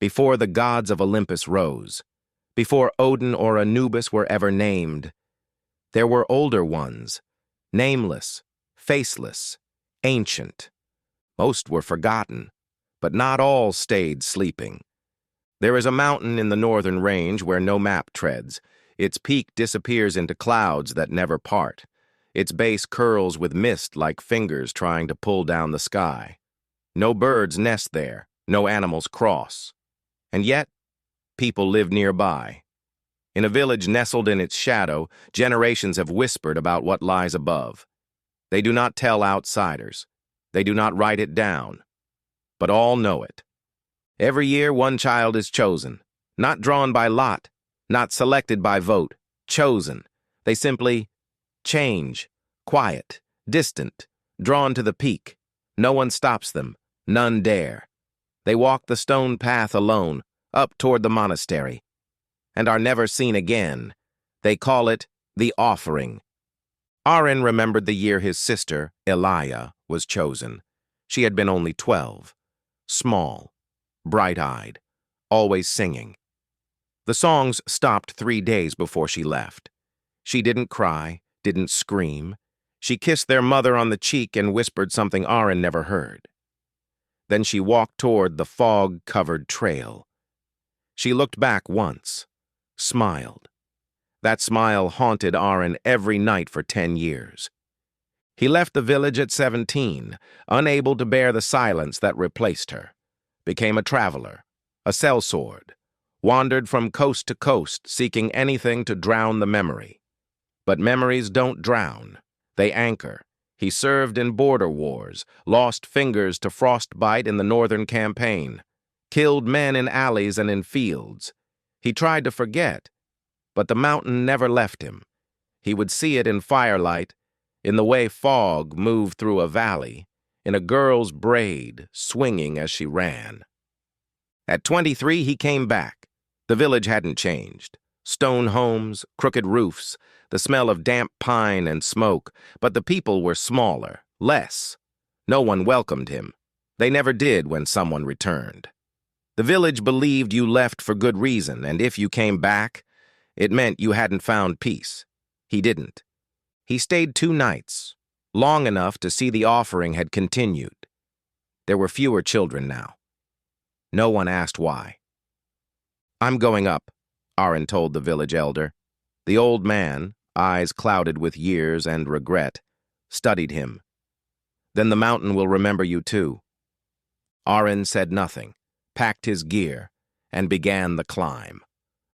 before the gods of Olympus rose, before Odin or Anubis were ever named. There were older ones, nameless, faceless, ancient. Most were forgotten, but not all stayed sleeping. There is a mountain in the northern range where no map treads. Its peak disappears into clouds that never part. Its base curls with mist like fingers trying to pull down the sky. No birds nest there, no animals cross. And yet, people live nearby. In a village nestled in its shadow, generations have whispered about what lies above. They do not tell outsiders. They do not write it down. But all know it. Every year, one child is chosen, not drawn by lot, not selected by vote, chosen. They simply change, quiet, distant, drawn to the peak. No one stops them, none dare. They walk the stone path alone, up toward the monastery, and are never seen again. They call it the offering. Arin remembered the year his sister, Elia, was chosen. She had been only 12, small, bright-eyed, always singing. The songs stopped 3 days before she left. She didn't cry, didn't scream. She kissed their mother on the cheek and whispered something Arin never heard. Then she walked toward the fog-covered trail. She looked back once, smiled. That smile haunted Arin every night for 10 years. He left the village at 17, unable to bear the silence that replaced her. Became a traveler, a sellsword, wandered from coast to coast seeking anything to drown the memory. But memories don't drown, they anchor. He served in border wars, lost fingers to frostbite in the northern campaign, killed men in alleys and in fields. He tried to forget, but the mountain never left him. He would see it in firelight, in the way fog moved through a valley, in a girl's braid swinging as she ran. At 23, he came back. The village hadn't changed. Stone homes, crooked roofs, the smell of damp pine and smoke, but the people were smaller, less. No one welcomed him. They never did when someone returned. The village believed you left for good reason, and if you came back, it meant you hadn't found peace. He didn't. He stayed 2 nights, long enough to see the offering had continued. There were fewer children now. No one asked why. "I'm going up," Arin told the village elder. The old man, eyes clouded with years and regret, studied him. "Then the mountain will remember you too." Arin said nothing, packed his gear, and began the climb.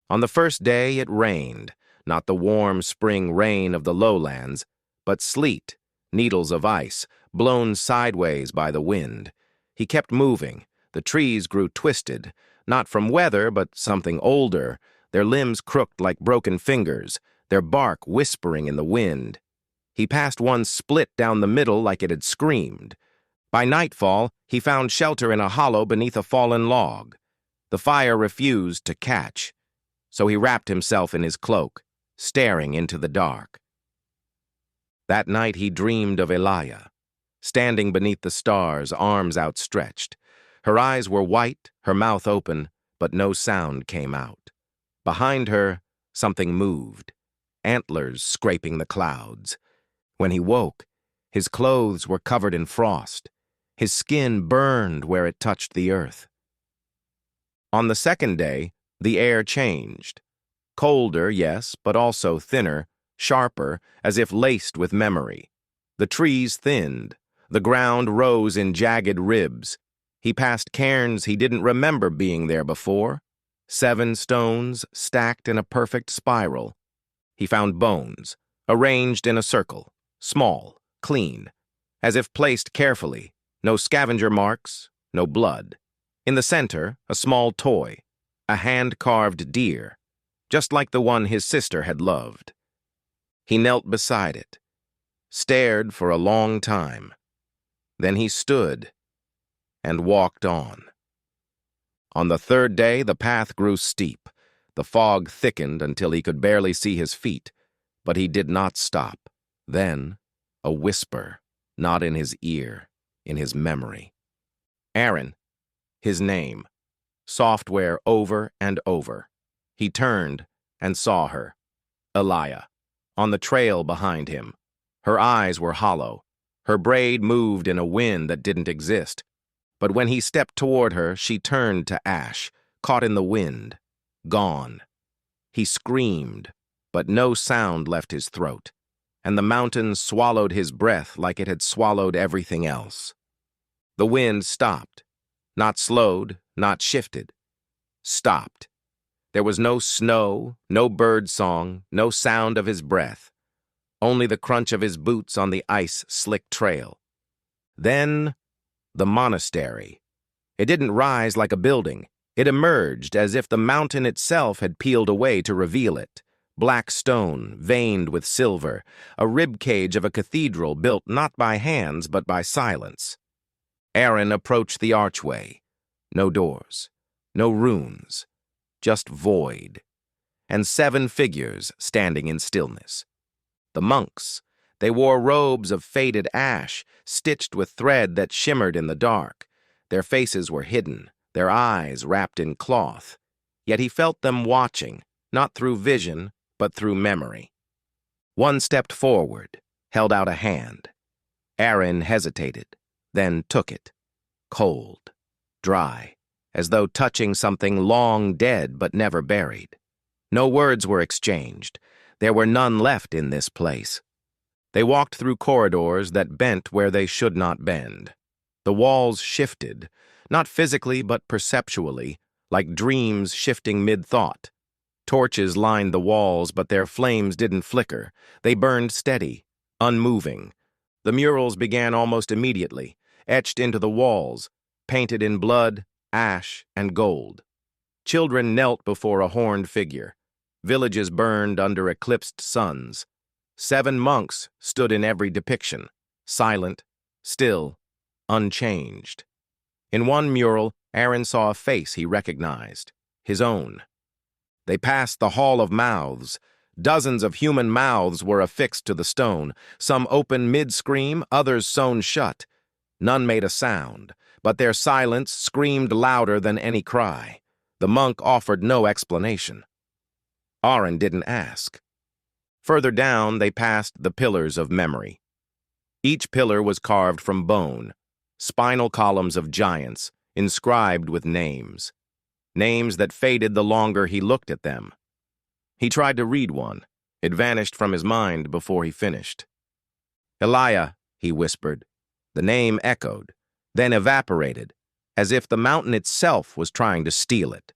On the first day it rained, not the warm spring rain of the lowlands, but sleet, needles of ice, blown sideways by the wind. He kept moving. The trees grew twisted, not from weather, but something older, their limbs crooked like broken fingers, their bark whispering in the wind. He passed one split down the middle like it had screamed. By nightfall, he found shelter in a hollow beneath a fallen log. The fire refused to catch, so he wrapped himself in his cloak, staring into the dark. That night he dreamed of Elia, standing beneath the stars, arms outstretched. Her eyes were white, her mouth open, but no sound came out. Behind her, something moved, antlers scraping the clouds. When he woke, his clothes were covered in frost. His skin burned where it touched the earth. On the second day, the air changed. Colder, yes, but also thinner, sharper, as if laced with memory. The trees thinned. The ground rose in jagged ribs. He passed cairns he didn't remember being there before. 7 stones stacked in a perfect spiral. He found bones, arranged in a circle, small, clean, as if placed carefully. No scavenger marks, no blood. In the center, a small toy, a hand-carved deer, just like the one his sister had loved. He knelt beside it, stared for a long time. Then he stood and walked on. On the third day, the path grew steep. The fog thickened until he could barely see his feet, but he did not stop. Then, a whisper, not in his ear, in his memory. Arin, his name, software over and over. He turned and saw her, Elia, on the trail behind him. Her eyes were hollow. Her braid moved in a wind that didn't exist. But when he stepped toward her, she turned to ash, caught in the wind, gone. He screamed, but no sound left his throat, and the mountain swallowed his breath like it had swallowed everything else. The wind stopped, not slowed, not shifted. Stopped. There was no snow, no bird song, no sound of his breath, only the crunch of his boots on the ice-slick trail. Then, the monastery. It didn't rise like a building. It emerged as if the mountain itself had peeled away to reveal it. Black stone, veined with silver, a ribcage of a cathedral built not by hands but by silence. Arin approached the archway. No doors, no runes, just void, and 7 figures standing in stillness. The monks. They wore robes of faded ash, stitched with thread that shimmered in the dark. Their faces were hidden, their eyes wrapped in cloth. Yet he felt them watching, not through vision, but through memory. One stepped forward, held out a hand. Arin hesitated, then took it. Cold, dry, as though touching something long dead but never buried. No words were exchanged. There were none left in this place. They walked through corridors that bent where they should not bend. The walls shifted, not physically but perceptually, like dreams shifting mid-thought. Torches lined the walls, but their flames didn't flicker. They burned steady, unmoving. The murals began almost immediately, etched into the walls, painted in blood, ash, and gold. Children knelt before a horned figure. Villages burned under eclipsed suns. 7 monks stood in every depiction, silent, still, unchanged. In one mural, Arin saw a face he recognized, his own. They passed the Hall of Mouths. Dozens of human mouths were affixed to the stone, some open mid-scream, others sewn shut. None made a sound, but their silence screamed louder than any cry. The monk offered no explanation. Arin didn't ask. Further down, they passed the pillars of memory. Each pillar was carved from bone, spinal columns of giants, inscribed with names. Names that faded the longer he looked at them. He tried to read one. It vanished from his mind before he finished. Elia, he whispered. The name echoed, then evaporated, as if the mountain itself was trying to steal it.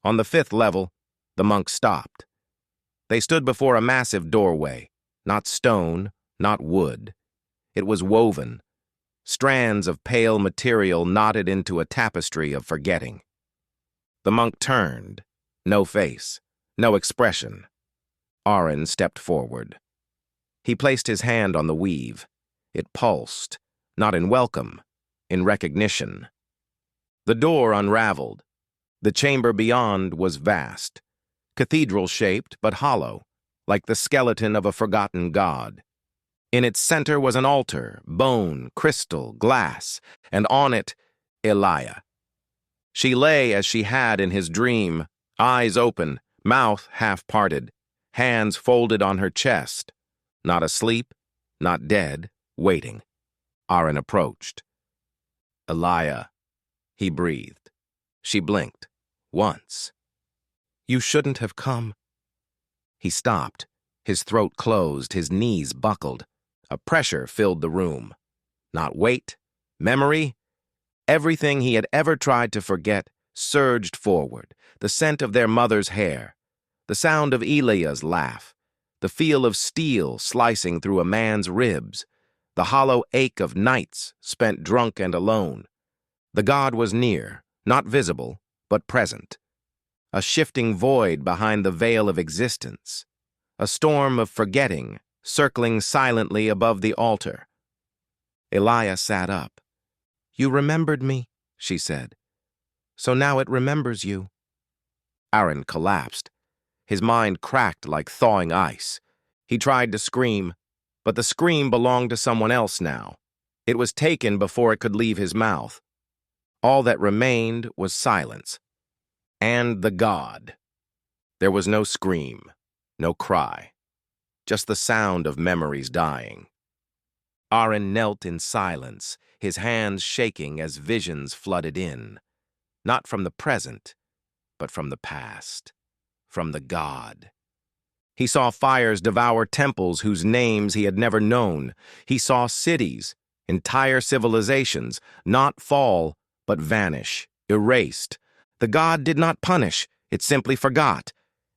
On the 5th level, the monk stopped. They stood before a massive doorway, not stone, not wood. It was woven, strands of pale material knotted into a tapestry of forgetting. The monk turned, no face, no expression. Arin stepped forward. He placed his hand on the weave. It pulsed, not in welcome, in recognition. The door unraveled. The chamber beyond was vast, cathedral-shaped but hollow, like the skeleton of a forgotten god. In its center was an altar, bone, crystal, glass, and on it, Elia. She lay as she had in his dream, eyes open, mouth half-parted, hands folded on her chest. Not asleep, not dead, waiting. Arin approached. Elia, he breathed. She blinked, once. You shouldn't have come. He stopped. His throat closed, his knees buckled. A pressure filled the room. Not weight, memory. Everything he had ever tried to forget surged forward. The scent of their mother's hair, the sound of Elia's laugh, the feel of steel slicing through a man's ribs, the hollow ache of nights spent drunk and alone. The god was near, not visible, but present. A shifting void behind the veil of existence. A storm of forgetting, circling silently above the altar. Elia sat up. You remembered me, she said. So now it remembers you. Arin collapsed. His mind cracked like thawing ice. He tried to scream, but the scream belonged to someone else now. It was taken before it could leave his mouth. All that remained was silence. And the god. There was no scream, no cry, just the sound of memories dying. Arin knelt in silence, his hands shaking as visions flooded in, not from the present, but from the past, from the god. He saw fires devour temples whose names he had never known. He saw cities, entire civilizations, not fall, but vanish, erased. The god did not punish, it simply forgot,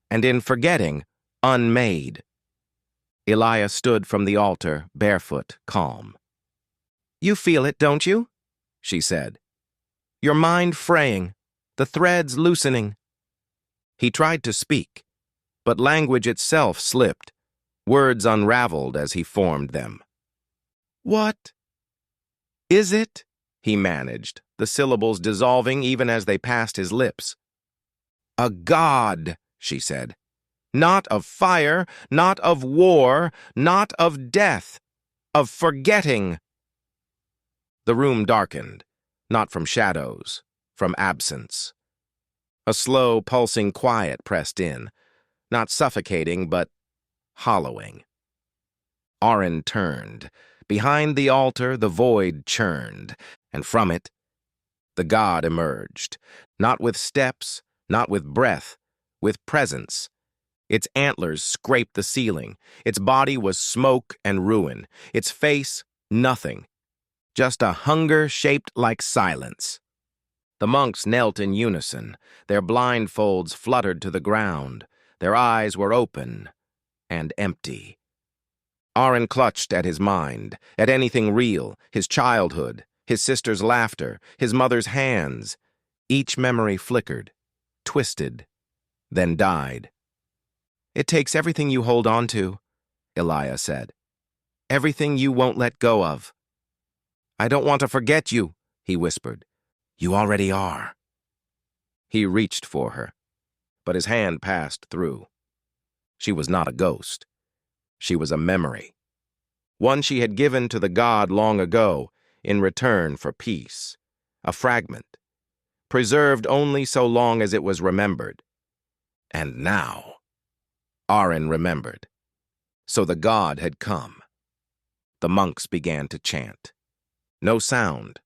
and in forgetting, unmade. Elia stood from the altar, barefoot, calm. "You feel it, don't you?" she said. "Your mind fraying, the threads loosening." He tried to speak, but language itself slipped, words unraveled as he formed them. "What is it?" he managed, the syllables dissolving even as they passed his lips. "A god," she said. "Not of fire, not of war, not of death, of forgetting." The room darkened, not from shadows, from absence. A slow, pulsing quiet pressed in, not suffocating, but hollowing. Arin turned. Behind the altar, the void churned, and from it, the god emerged, not with steps, not with breath, with presence. Its antlers scraped the ceiling. Its body was smoke and ruin. Its face, nothing. Just a hunger shaped like silence. The monks knelt in unison. Their blindfolds fluttered to the ground. Their eyes were open and empty. Arin clutched at his mind, at anything real, his childhood, his sister's laughter, his mother's hands. Each memory flickered, twisted, then died. "It takes everything you hold on to," Elia said. "Everything you won't let go of." "I don't want to forget you," he whispered. "You already are." He reached for her, but his hand passed through. She was not a ghost. She was a memory. One she had given to the god long ago in return for peace. A fragment, preserved only so long as it was remembered. And now, Arin remembered. So the god had come. The monks began to chant. No sound,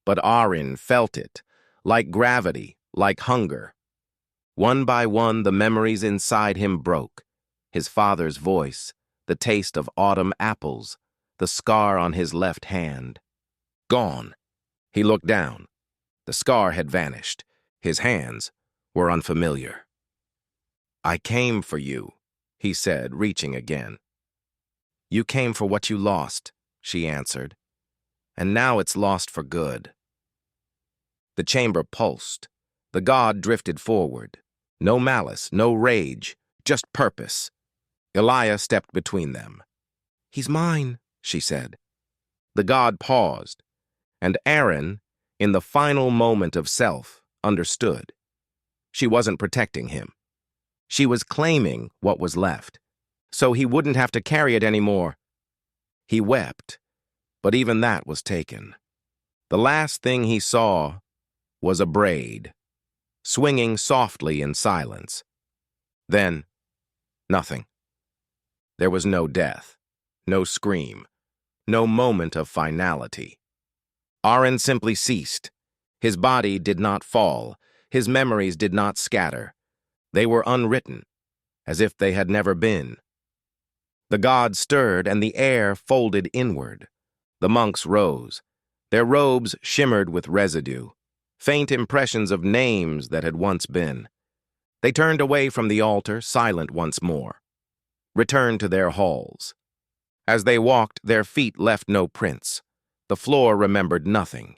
but Arin felt it, like gravity, like hunger. One by one, the memories inside him broke. His father's voice, the taste of autumn apples, the scar on his left hand. Gone. He looked down. The scar had vanished. His hands were unfamiliar. "I came for you," he said, reaching again. "You came for what you lost," she answered. "And now it's lost for good." The chamber pulsed. The god drifted forward. No malice, no rage, just purpose. Elia stepped between them. "He's mine," she said. The god paused, and Arin, in the final moment of self, understood. She wasn't protecting him. She was claiming what was left, so he wouldn't have to carry it anymore. He wept, but even that was taken. The last thing he saw was a braid, swinging softly in silence. Then, nothing. There was no death, no scream, no moment of finality. Arin simply ceased. His body did not fall. His memories did not scatter. They were unwritten, as if they had never been. The god stirred, and the air folded inward. The monks rose. Their robes shimmered with residue, faint impressions of names that had once been. They turned away from the altar, silent once more, returned to their halls. As they walked, their feet left no prints. The floor remembered nothing.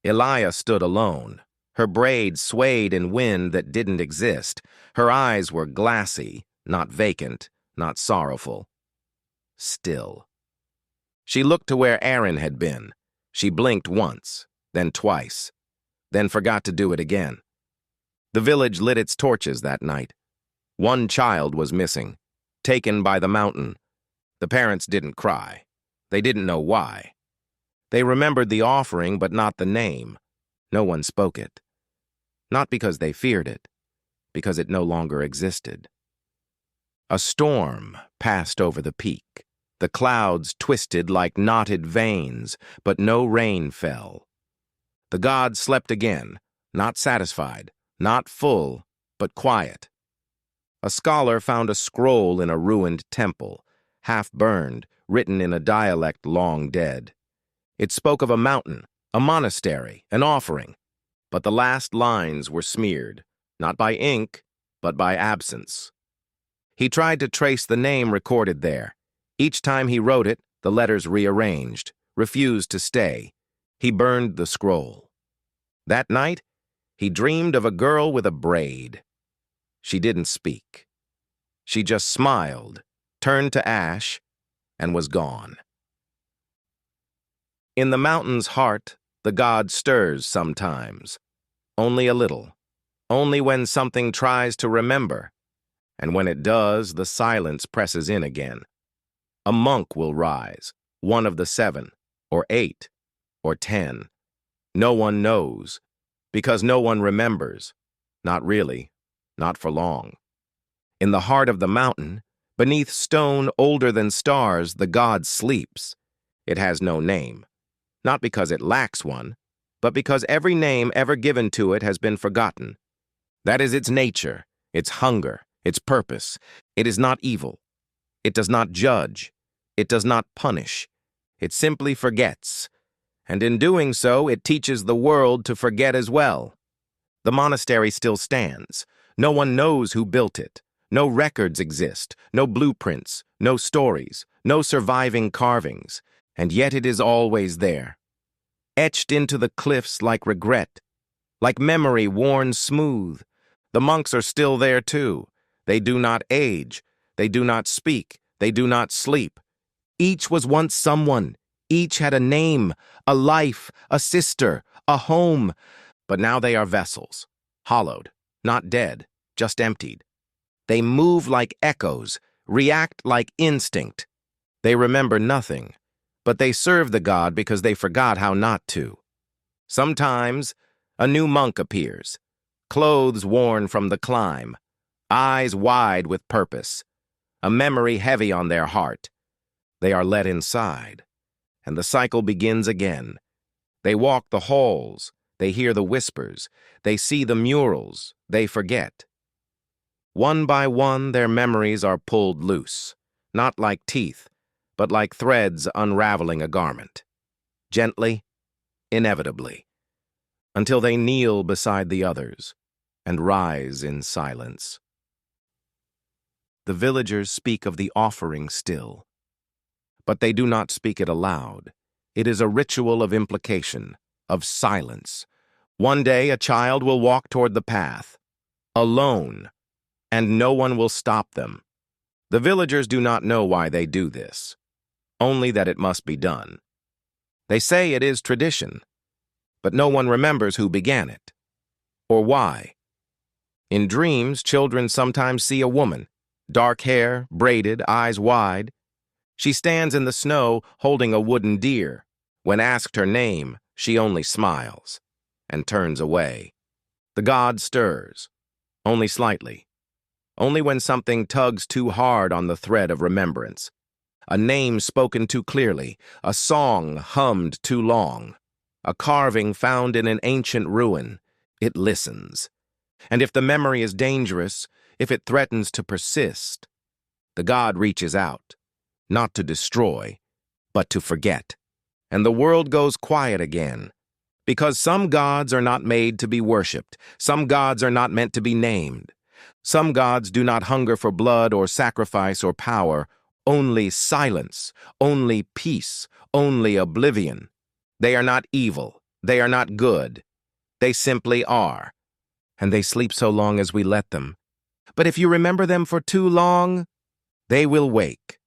Elia stood alone. Her braids swayed in wind that didn't exist. Her eyes were glassy, not vacant, not sorrowful. Still. She looked to where Arin had been. She blinked once, then twice, then forgot to do it again. The village lit its torches that night. One child was missing, taken by the mountain. The parents didn't cry. They didn't know why. They remembered the offering, but not the name. No one spoke it. Not because they feared it, because it no longer existed. A storm passed over the peak. The clouds twisted like knotted veins, but no rain fell. The gods slept again, not satisfied, not full, but quiet. A scholar found a scroll in a ruined temple, half burned, written in a dialect long dead. It spoke of a mountain, a monastery, an offering, but the last lines were smeared, not by ink, but by absence. He tried to trace the name recorded there. Each time he wrote it, the letters rearranged, refused to stay. He burned the scroll. That night, he dreamed of a girl with a braid. She didn't speak. She just smiled, turned to ash, and was gone. In the mountain's heart, the god stirs sometimes. Only a little. Only when something tries to remember. And when it does, the silence presses in again. A monk will rise, one of the 7, or 8, or 10. No one knows, because no one remembers. Not really, not for long. In the heart of the mountain, beneath stone older than stars, the god sleeps. It has no name, not because it lacks one, but because every name ever given to it has been forgotten. That is its nature, its hunger, its purpose. It is not evil. It does not judge. It does not punish. It simply forgets. And in doing so, it teaches the world to forget as well. The monastery still stands. No one knows who built it. No records exist, no blueprints, no stories, no surviving carvings, and yet it is always there. Etched into the cliffs like regret, like memory worn smooth. The monks are still there too. They do not age, they do not speak, they do not sleep. Each was once someone. Each had a name, a life, a sister, a home. But now they are vessels, hollowed, not dead, just emptied. They move like echoes, react like instinct. They remember nothing, but they serve the god because they forgot how not to. Sometimes, a new monk appears, clothes worn from the climb, eyes wide with purpose, a memory heavy on their heart. They are let inside, and the cycle begins again. They walk the halls, they hear the whispers, they see the murals, they forget. One by one, their memories are pulled loose, not like teeth, but like threads unraveling a garment. Gently, inevitably, until they kneel beside the others and rise in silence. The villagers speak of the offering still, but they do not speak it aloud. It is a ritual of implication, of silence. One day a child will walk toward the path, alone, and no one will stop them. The villagers do not know why they do this, only that it must be done. They say it is tradition, but no one remembers who began it, or why. In dreams, children sometimes see a woman, dark hair, braided, eyes wide. She stands in the snow holding a wooden deer. When asked her name, she only smiles and turns away. The god stirs, only slightly. Only when something tugs too hard on the thread of remembrance. A name spoken too clearly, a song hummed too long, a carving found in an ancient ruin. It listens. And if the memory is dangerous, if it threatens to persist, the god reaches out, not to destroy, but to forget. And the world goes quiet again. Because some gods are not made to be worshipped. Some gods are not meant to be named. Some gods do not hunger for blood or sacrifice or power, only silence, only peace, only oblivion. They are not evil, they are not good. They simply are. And they sleep so long as we let them. But if you remember them for too long, they will wake.